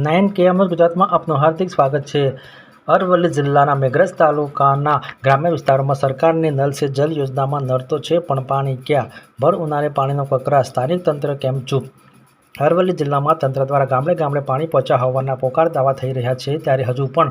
9 KM ગુજરાતમાં આપનું હાર્દિક સ્વાગત છે। અરવલ્લી જિલ્લાના મેઘરજ તાલુકાના ગ્રામ્ય વિસ્તારોમાં સરકારની નલ સે જલ યોજનામાં નળ તો છે પણ પાણી ક્યાં? ભર ઉનાળે પાણીનો કકળાટ, સ્થાનિક તંત્ર કેમ ચૂપ? અરવલ્લી જિલ્લામાં તંત્ર દ્વારા ગામડે ગામડે પાણી પહોંચ્યા હોવાના પોકાર દાવા થઈ રહ્યા છે, ત્યારે હજુ પણ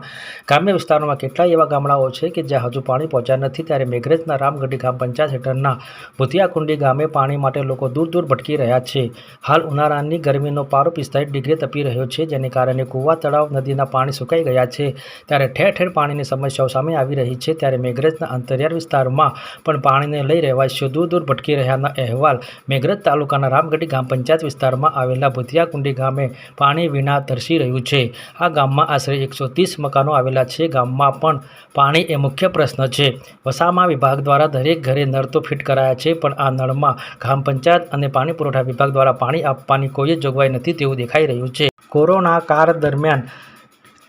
ગ્રામ્ય વિસ્તારોમાં કેટલાય એવા ગામડાઓ છે કે જ્યાં હજુ પાણી પહોંચ્યા નથી। ત્યારે મેઘરજના રામગઢી ગ્રામ પંચાયત હેઠળના ભૂતિયાકુંડી ગામે પાણી માટે લોકો દૂર દૂર ભટકી રહ્યા છે। હાલ ઉનાળાની ગરમીનો પારો 45 ડિગ્રી તપી રહ્યો છે, જેને કારણે કુવા, તળાવ, નદીના પાણી સુકાઈ ગયા છે, ત્યારે ઠેર ઠેર પાણીની સમસ્યાઓ સામે આવી રહી છે। ત્યારે મેઘરજના અંતરિયાળ વિસ્તારમાં પણ પાણીને લઈ રહેવાસીઓ દૂર દૂર ભટકી રહ્યાના અહેવાલ મેઘરજ તાલુકાના રામગઢી ગ્રામ પંચાયત વિસ્તારમાં આવેલા ભૂતિયાકુંડી ગામે પાણી વિના તરસી રહ્યું છે। આ ગામમાં આશરે 130 મકાનો આવેલા છે। ગામમાં પણ પાણી એ મુખ્ય પ્રશ્ન છે। વસામા વિભાગ દ્વારા દરેક ઘરે નળ તો ફિટ કરાયા છે, પણ આ નળમાં ગ્રામ પંચાયત અને પાણી પુરવઠા વિભાગ દ્વારા પાણી આપવાની કોઈ જ જોગવાઈ નથી તેવું દેખાઈ રહ્યું છે। કોરોના કાળ દરમિયાન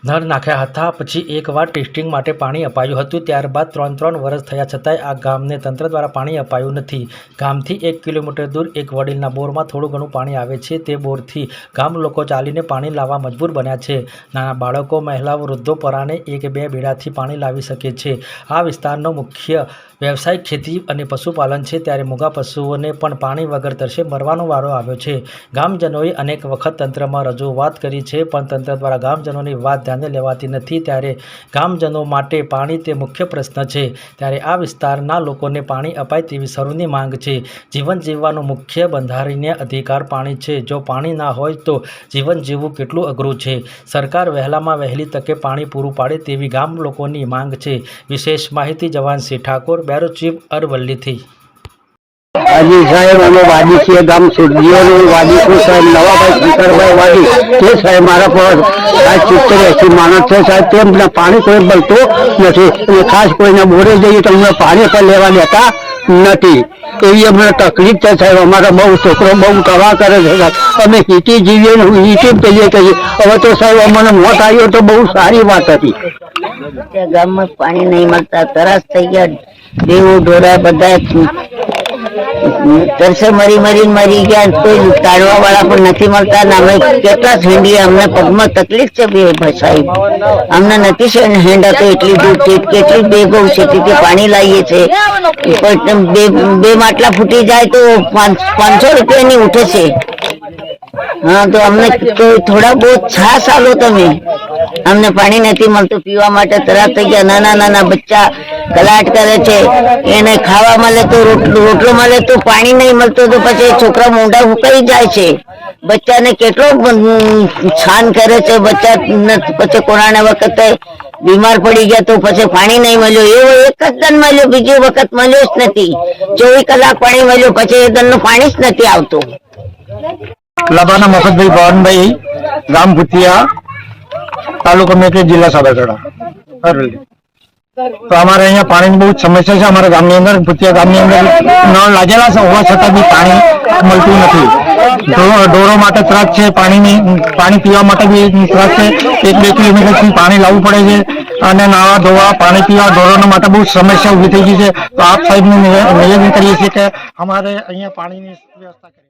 નળ નાખ્યા હતા, પછી એકવાર ટેસ્ટિંગ માટે પાણી અપાયું હતું, ત્યારબાદ 3 વર્ષ થયા છતાંય આ ગામને તંત્ર દ્વારા પાણી અપાયું નથી। ગામથી 1 કિલોમીટર દૂર એક વડીલના બોરમાં થોડું ઘણું પાણી આવે છે, તે બોરથી ગામ લોકો ચાલીને પાણી લાવવા મજબૂર બન્યા છે। નાના બાળકો, મહિલાઓ, વૃદ્ધો પરાણે 1-2 બેડાથી પાણી લાવી શકે છે। આ વિસ્તારનો મુખ્ય વ્યવસાય ખેતી અને પશુપાલન છે, ત્યારે મૂગા પશુઓને પણ પાણી વગર તરસે મરવાનો વારો આવ્યો છે। ગામજનોએ અનેક વખત તંત્રમાં રજૂઆત કરી છે, પણ તંત્ર દ્વારા ગામજનોની વાત ધ્યાને લેવાતી નથી। ત્યારે ગામજનો માટે પાણી તે મુખ્ય પ્રશ્ન છે। ત્યારે આ વિસ્તારના લોકોને પાણી અપાય તેવી સૌની માંગ છે। જીવન જીવવાનો મુખ્ય બંધારણીય અધિકાર પાણી છે। જો પાણી ના હોય તો જીવન જીવવું કેટલું અઘરું છે। સરકાર વહેલામાં વહેલી તકે પાણી પૂરું પાડે તેવી ગામ લોકોની માંગ છે। વિશેષ માહિતી જવાનસિંહ ઠાકોર, બ્યુરો ચીફ, અરવલ્લીથી। હાજી સાહેબ, અમે વાડી છીએ, ગામ સુરજીઓનું વાડી છું સાહેબ, નવાભાઈ શંકરભાઈ વાડી તે સાહેબ મારા પર 70-80 માણસ છે સાહેબ, તેમને પાણી કોઈ મળતું નથી અને ખાસ કોઈને બોરે જઈએ તો અમને પાણી પણ લેવા દેતા નથી। એવી અમને તકલીફ છે સાહેબ। અમારા બહુ છોકરો બહુ કવા કરે છે સાહેબ, અમે હીટી જીવીએ હીટી કહીએ હવે તો સાહેબ અમને મોત આવ્યો તો બહુ સારી વાત હતી। ગામમાં પાણી નહીં મળતા, તરાસ થઈ ગયા, દેવું ઢોરા બધા તરસે મરી ગયા, કોઈ કાઢવા વાળા પણ નથી મળતા। અમે કેટલા હેંડીએ, અમને પગમાં તકલીફ છે સાહેબ, અમને નથી હેંડા તો એટલી દૂર છે, કેટલી બેગો છે તે પાણી લાવીએ છે, બે માટલા ફૂટી જાય તો 500 રૂપિયાની ઉઠે છે। હા, તો અમને થોડા બહુ છાસ આલો તમે, અમને પાણી નથી મળતું પીવા માટે, તરાસ થઈ ગયા। નાના બચ્ચા કલાટ કરે છે, એને ખાવા મળે તો રોટલો મળે તો પાણી નહીં મળતું તો પછી છોકરા મોઢા ફૂકાઈ જાય છે। બચ્ચાને કેટલો છાન કરે છે, બચ્ચા પછી કોરોના વખતે બીમાર પડી ગયા તો પછી પાણી નહીં મળ્યું, એવો એક જ દન મળ્યો, બીજી વખત મળ્યો જ નથી। 24 કલાક પાણી મળ્યું, પછી એ દનનું પાણી જ નથી આવતું। લાબાના મફતભાઈ ભવનભાઈ, ગામ ભૂતિયા, તાલુકો મેઘરજ, જિલ્લા સાબરકાંઠા, અરવલ્લી। તો અમારે અહીંયા પાણીની બહુ સમસ્યા છે। અમારા ગામની અંદર, ભૂતિયા ગામની અંદર નળ લાગેલા છે, હોવા છતાં બી પાણી મળતું નથી। ઢોરો માટે ત્રાસ છે, પાણી પીવા માટે બી ત્રાસ છે। 1-2 કિલોમીટરથી પાણી લાવવું પડે છે અને નાવા ધોવા, પાણી પીવા, ઢોરો માટે બહુ સમસ્યા ઊભી થઈ ગઈ છે। તો આપ સાહેબને નિવેદન કરીએ છીએ કે અમારે અહીંયા પાણીની વ્યવસ્થા કરી।